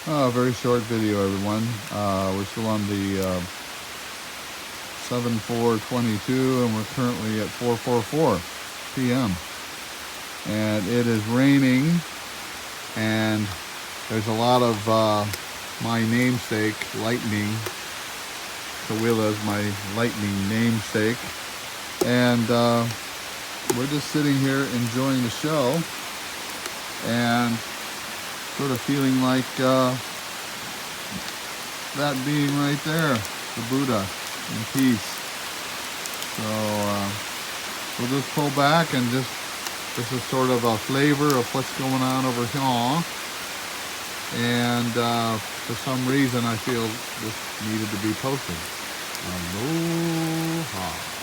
Very short video, everyone. We're still on the 7/4/22, and we're currently at 4:44 p.m. And it is raining, and there's a lot of my namesake, Lightning. Kawila is my lightning namesake. And we're just sitting here enjoying the show and sort of feeling like that being right there, the Buddha in peace. So we'll just pull back and just, this is sort of a flavor of what's going on over here. And for some reason I feel this needed to be posted. Aloha.